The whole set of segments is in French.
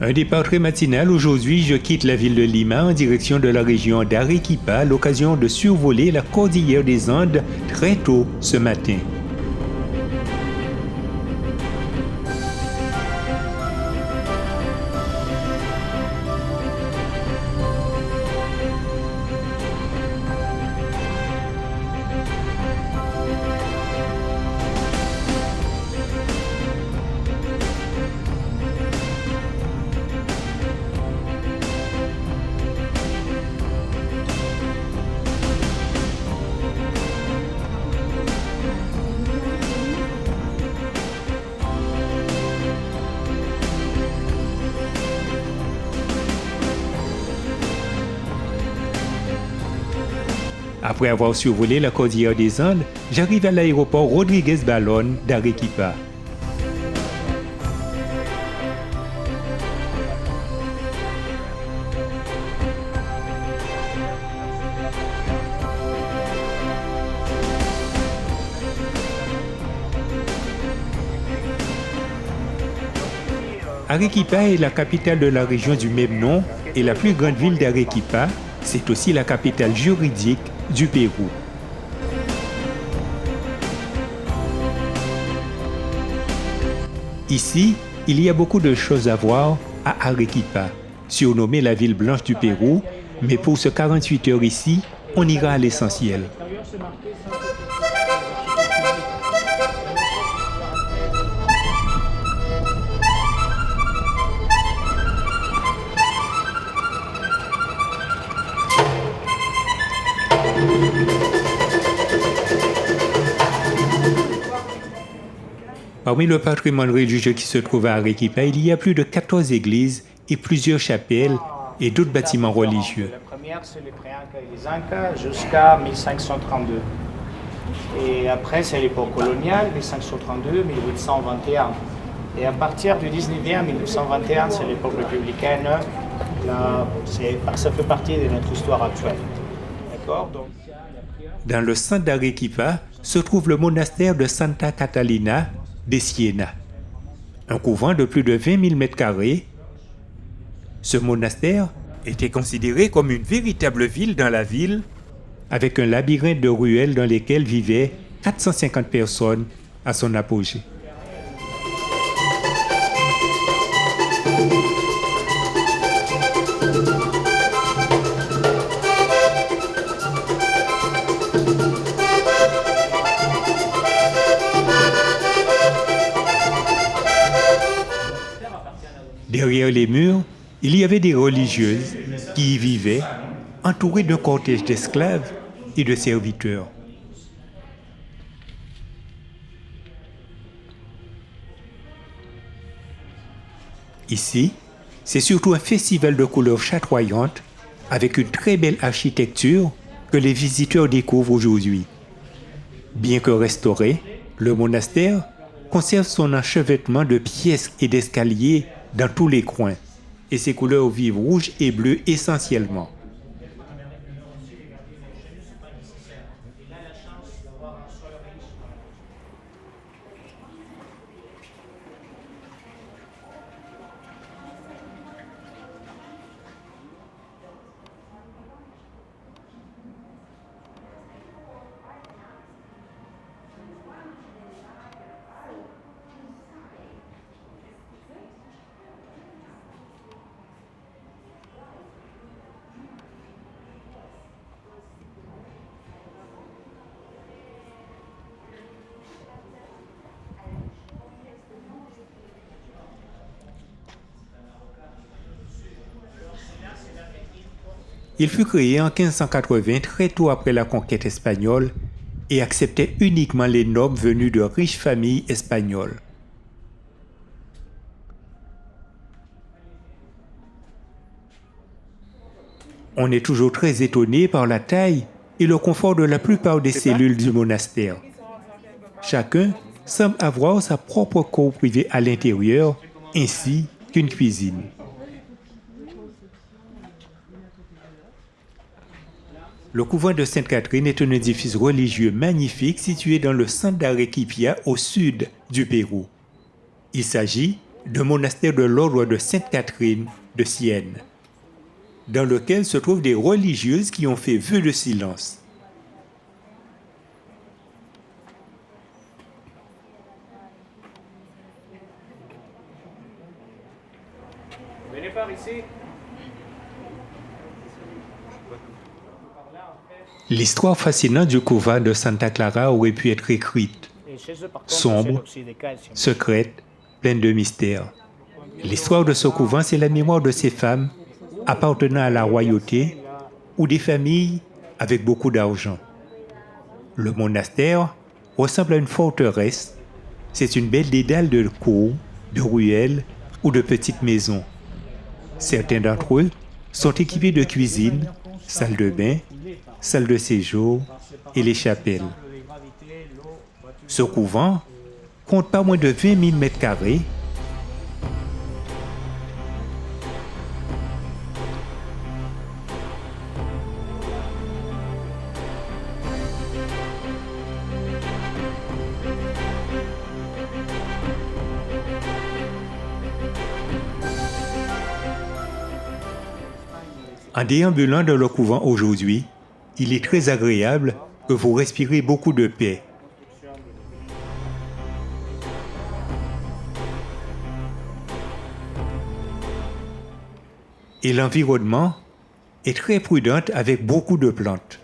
Un départ très matinal. Aujourd'hui, je quitte la ville de Lima en direction de la région d'Arequipa à l'occasion de survoler la cordillère des Andes très tôt ce matin. Après avoir survolé la cordillère des Andes, j'arrive à l'aéroport Rodriguez Balón d'Arequipa. Arequipa est la capitale de la région du même nom et la plus grande ville d'Arequipa. C'est aussi la capitale juridique du Pérou. Ici, il y a beaucoup de choses à voir à Arequipa, surnommée la ville blanche du Pérou, mais pour ce 48 heures ici, on ira à l'essentiel. Parmi le patrimoine religieux qui se trouve à Arequipa, il y a plus de 14 églises et plusieurs chapelles et d'autres bâtiments religieux. La première, c'est les Pré-Incas et les Incas jusqu'à 1532. Et après, c'est l'époque coloniale, 1532-1821. Et à partir du 19e, 1921, c'est l'époque républicaine. Là, ça fait partie de notre histoire actuelle. D'accord? Donc, dans le centre d'Arequipa se trouve le monastère de Santa Catalina de Siena, un couvent de plus de 20 000 m². Ce monastère était considéré comme une véritable ville dans la ville, avec un labyrinthe de ruelles dans lesquelles vivaient 450 personnes à son apogée. Derrière les murs, il y avait des religieuses qui y vivaient, entourées d'un cortège d'esclaves et de serviteurs. Ici, c'est surtout un festival de couleurs chatoyantes avec une très belle architecture que les visiteurs découvrent aujourd'hui. Bien que restauré, le monastère conserve son enchevêtrement de pièces et d'escaliers dans tous les coins, et ses couleurs vives rouges et bleues essentiellement. Il fut créé en 1580, très tôt après la conquête espagnole, et acceptait uniquement les nobles venus de riches familles espagnoles. On est toujours très étonné par la taille et le confort de la plupart des cellules du monastère. Chacun semble avoir sa propre cour privée à l'intérieur, ainsi qu'une cuisine. Le couvent de Sainte-Catherine est un édifice religieux magnifique situé dans le centre d'Arequipa au sud du Pérou. Il s'agit d'un monastère de l'ordre de Sainte-Catherine de Sienne, dans lequel se trouvent des religieuses qui ont fait vœu de silence. Venez par ici. L'histoire fascinante du couvent de Santa Clara aurait pu être écrite, sombre, secrète, pleine de mystères. L'histoire de ce couvent, c'est la mémoire de ces femmes appartenant à la royauté ou des familles avec beaucoup d'argent. Le monastère ressemble à une forteresse. C'est une belle dédale de cours, de ruelles ou de petites maisons. Certains d'entre eux sont équipés de cuisine, salle de bain, salle de séjour et les chapelles. Ce couvent compte pas moins de 20 000 mètres carrés. En déambulant dans le couvent aujourd'hui, il est très agréable que vous respirez beaucoup de paix. Et l'environnement est très prudent avec beaucoup de plantes.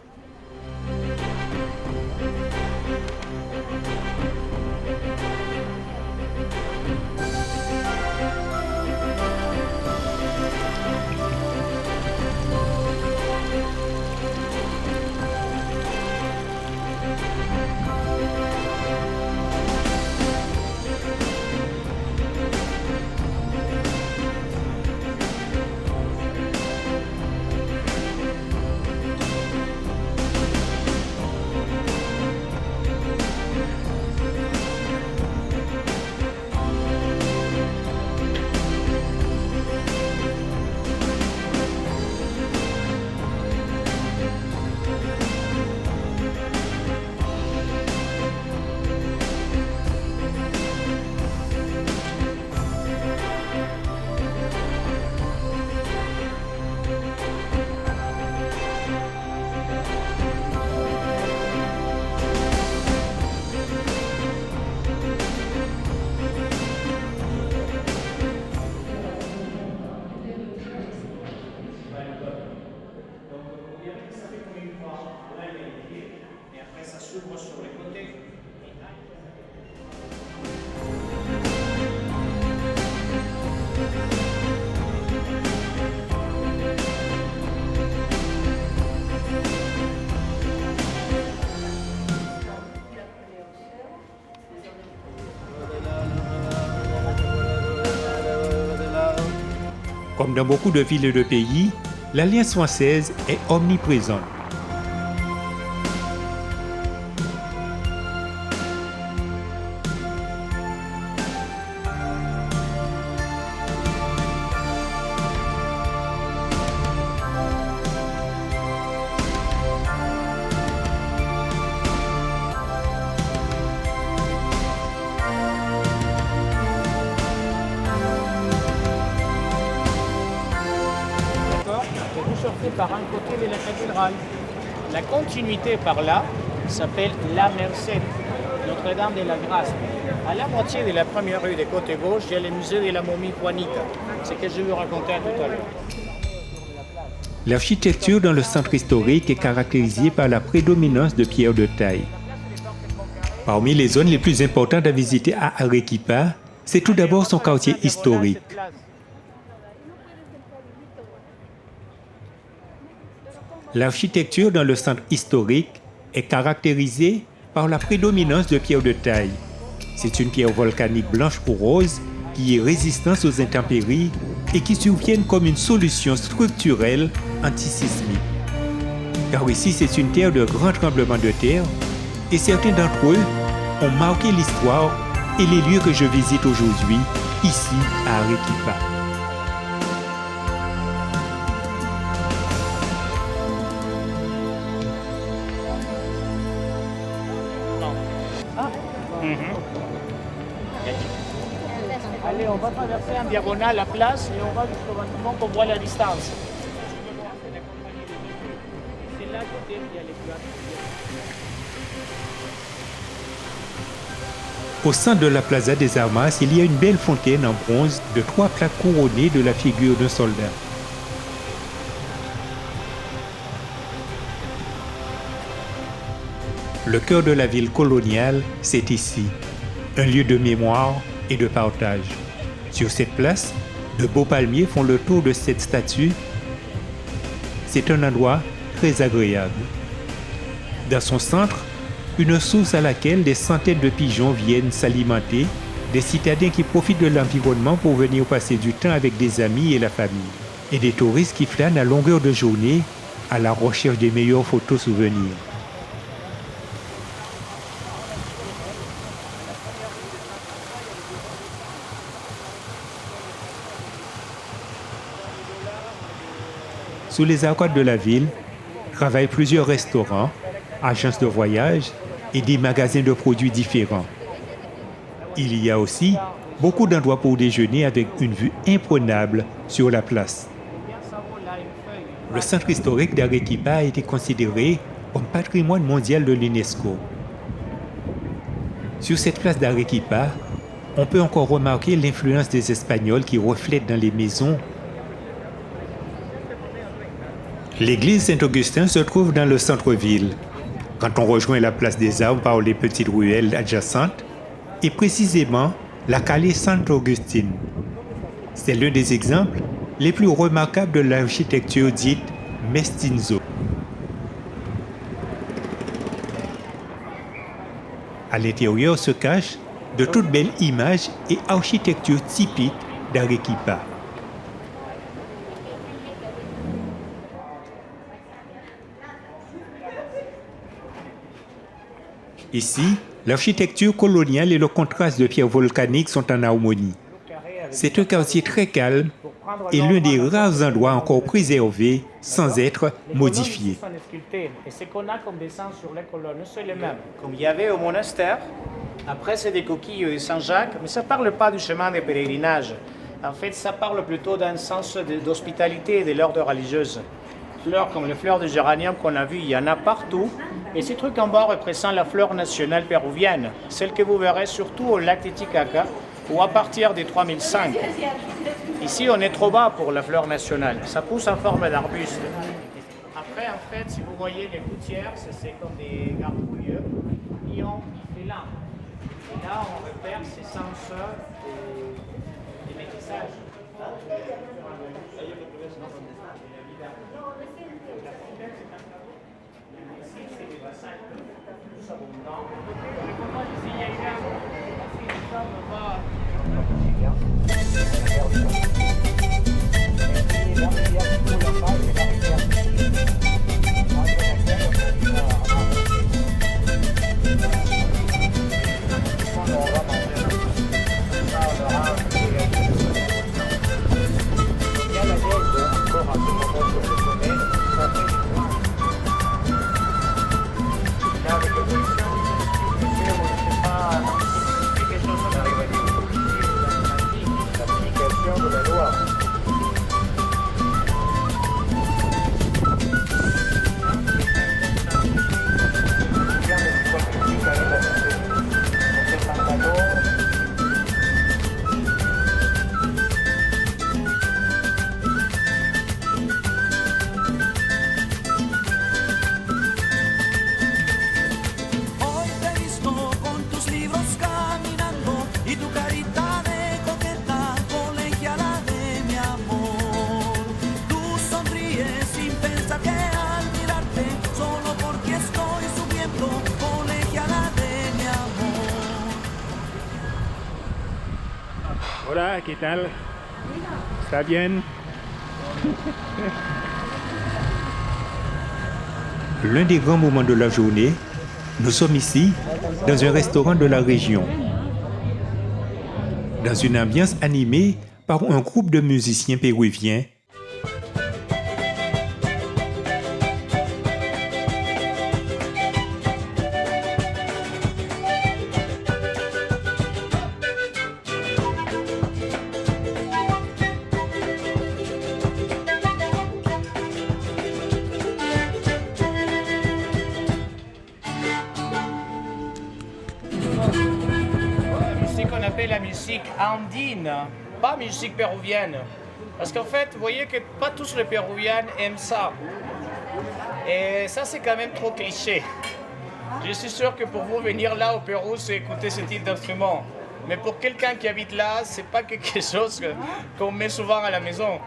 Comme dans beaucoup de villes et de pays, l'Alliance française est omniprésente. Vous sortez par un côté de la cathédrale. La continuité par là s'appelle La Merced, Notre-Dame de la Grâce. À la moitié de la première rue de côté gauche, il y a le musée de la momie Juanita. C'est ce que je vous racontais tout à l'heure. L'architecture dans le centre historique est caractérisée par la prédominance de pierres de taille. Parmi les zones les plus importantes à visiter à Arequipa, c'est tout d'abord son quartier historique. L'architecture dans le centre historique est caractérisée par la prédominance de pierres de taille. C'est une pierre volcanique blanche ou rose qui est résistante aux intempéries et qui surviennent comme une solution structurelle antisismique. Car ici, c'est une terre de grands tremblements de terre et certains d'entre eux ont marqué l'histoire et les lieux que je visite aujourd'hui, ici à Arequipa. Allez, on va traverser en diagonale la place et on va jusqu'au bâtiment qu'on voit la distance. C'est là côté qu'il y a les places. Au centre de la Plaza des Armas, il y a une belle fontaine en bronze de 3 plaques couronnées de la figure d'un soldat. Le cœur de la ville coloniale, c'est ici, un lieu de mémoire et de partage. Sur cette place, de beaux palmiers font le tour de cette statue. C'est un endroit très agréable. Dans son centre, une source à laquelle des centaines de pigeons viennent s'alimenter, des citadins qui profitent de l'environnement pour venir passer du temps avec des amis et la famille, et des touristes qui flânent à longueur de journée à la recherche des meilleures photos souvenirs. Sous les arcades de la ville, travaillent plusieurs restaurants, agences de voyage et des magasins de produits différents. Il y a aussi beaucoup d'endroits pour déjeuner avec une vue imprenable sur la place. Le centre historique d'Arequipa a été considéré comme patrimoine mondial de l'UNESCO. Sur cette place d'Arequipa, on peut encore remarquer l'influence des Espagnols qui reflètent dans les maisons. L'église Saint-Augustin se trouve dans le centre-ville, quand on rejoint la place des Arbres par les petites ruelles adjacentes, et précisément la Calle Saint-Augustine. C'est l'un des exemples les plus remarquables de l'architecture dite mestizo. À l'intérieur se cachent de toutes belles images et architectures typiques d'Arequipa. Ici, l'architecture coloniale et le contraste de pierres volcaniques sont en harmonie. C'est un quartier très calme et l'un des rares endroits encore préservés sans être modifiés. Et ce qu'on a comme dessin sur les colonnes, c'est le même. Comme il y avait au monastère, après c'est des coquilles de Saint-Jacques, mais ça ne parle pas du chemin des pèlerinages. En fait, ça parle plutôt d'un sens d'hospitalité et de l'ordre religieuse. Fleurs comme les fleurs de géranium qu'on a vues, il y en a partout. Et ces trucs en bas représentent la fleur nationale péruvienne, celle que vous verrez surtout au lac Titicaca ou à partir des 3005. Ici, on est trop bas pour la fleur nationale, ça pousse en forme d'arbuste. Après, en fait, si vous voyez les gouttières, c'est comme des gargouilles qui ont des lames. Et là, on repère ces sens de métissage. Hola, ¿qué tal? ¿Está bien? L'un des grands moments de la journée, nous sommes ici, dans un restaurant de la région. Dans une ambiance animée par un groupe de musiciens péruviens. musique andine, pas musique péruvienne. Parce qu'en fait, vous voyez que pas tous les Péruviens aiment ça. Et ça, c'est quand même trop cliché. Je suis sûr que pour vous, venir là au Pérou, c'est écouter ce type d'instrument. Mais pour quelqu'un qui habite là, c'est pas quelque chose qu'on met souvent à la maison.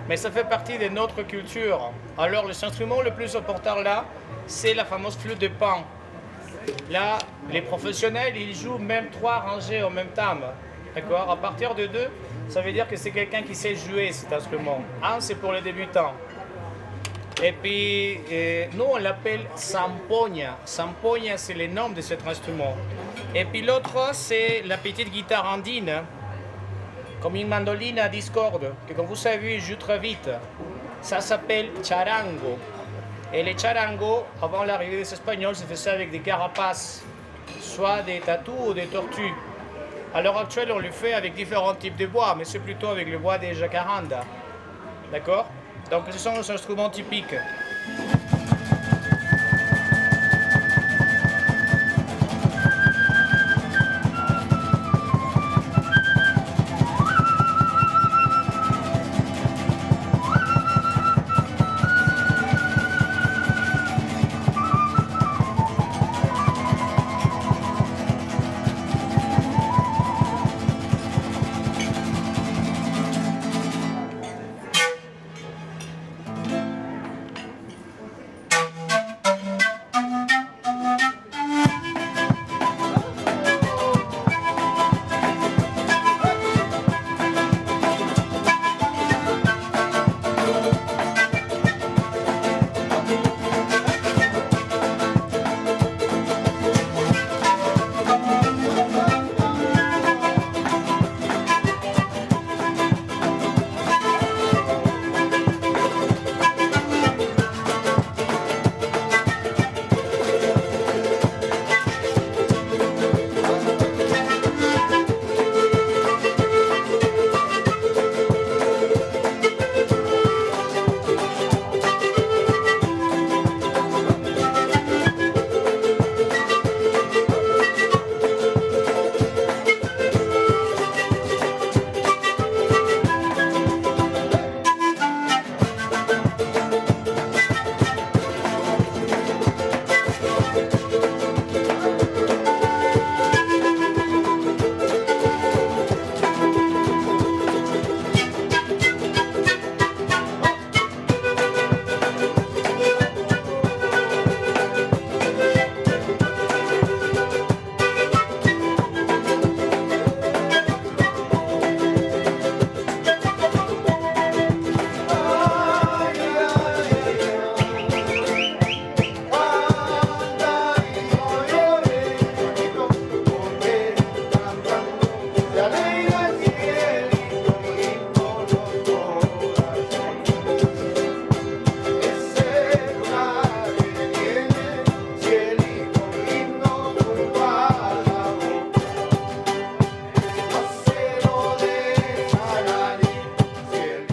Mais ça fait partie de notre culture. Alors, les instruments le plus important là, c'est la fameuse flûte de pan. Là, les professionnels, ils jouent même 3 rangées en même temps. D'accord? À partir de 2, ça veut dire que c'est quelqu'un qui sait jouer cet instrument. 1, c'est pour les débutants. Et puis, nous, on l'appelle zampoña. Zampoña, c'est le nom de cet instrument. Et puis l'autre, c'est la petite guitare andine, comme une mandoline à 10 cordes, que comme vous savez, joue très vite. Ça s'appelle charango. Et les charangos, avant l'arrivée des Espagnols, se faisaient avec des carapaces, soit des tatous ou des tortues. À l'heure actuelle, on le fait avec différents types de bois, mais c'est plutôt avec le bois des jacarandas. D'accord? Donc ce sont les instruments typiques.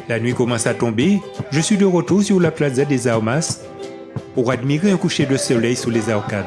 La nuit commence à tomber, je suis de retour sur la Plaza des Armas pour admirer un coucher de soleil sous les arcades.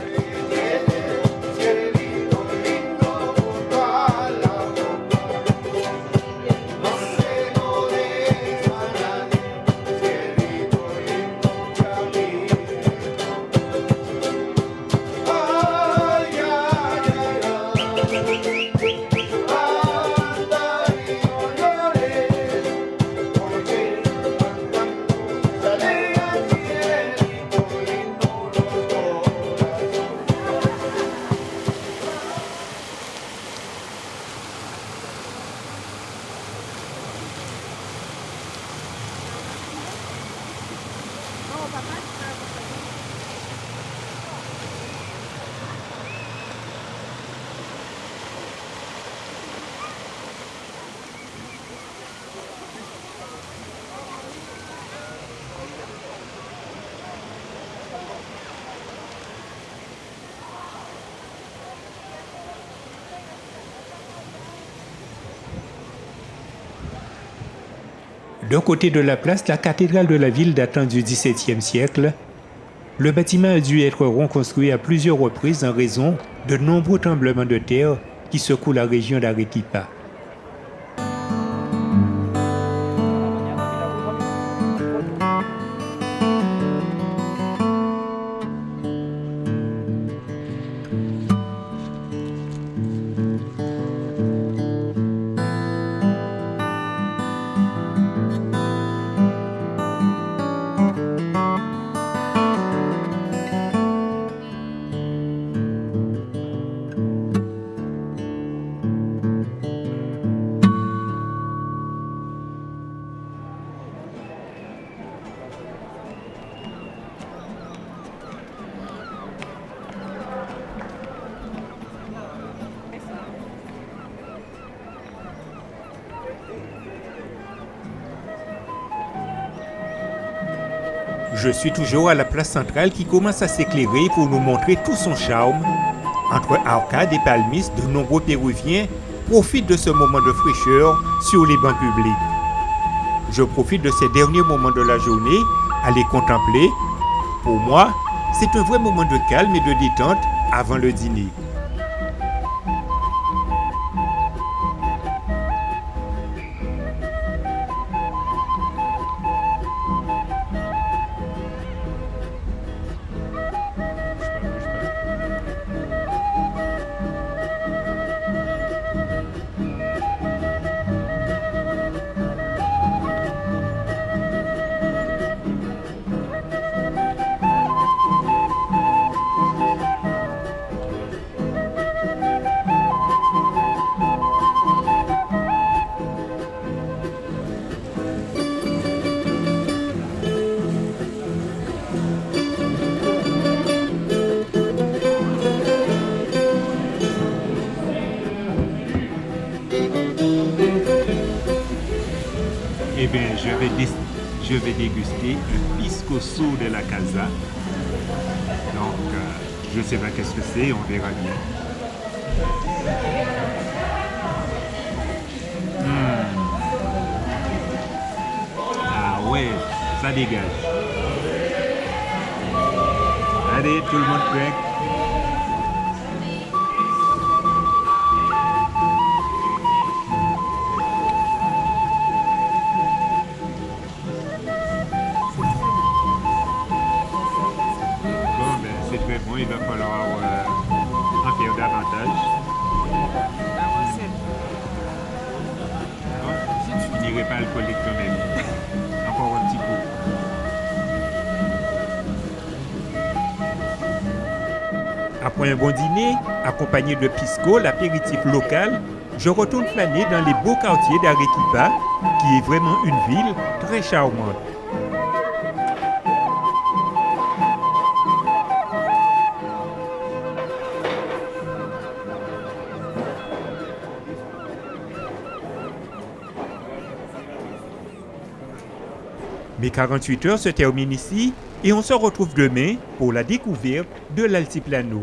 D'un côté de la place, la cathédrale de la ville datant du XVIIe siècle. Le bâtiment a dû être reconstruit à plusieurs reprises en raison de nombreux tremblements de terre qui secouent la région d'Arequipa. Je suis toujours à la place centrale qui commence à s'éclairer pour nous montrer tout son charme. Entre arcades et palmistes, de nombreux Péruviens profitent de ce moment de fraîcheur sur les bancs publics. Je profite de ces derniers moments de la journée à les contempler. Pour moi, c'est un vrai moment de calme et de détente avant le dîner. Eh bien, je vais déguster un pisco de la casa. Donc, je ne sais pas qu'est-ce que c'est, on verra bien. Ah ouais, ça dégage. Allez, tout le monde prêt? C'est très bon, il va falloir en faire davantage. Non, je n'irai pas alcoolique quand même. Encore un petit coup. Après un bon dîner, accompagné de pisco, l'apéritif local, je retourne flâner dans les beaux quartiers d'Arequipa, qui est vraiment une ville très charmante. Mes 48 heures se terminent ici et on se retrouve demain pour la découverte de l'Altiplano.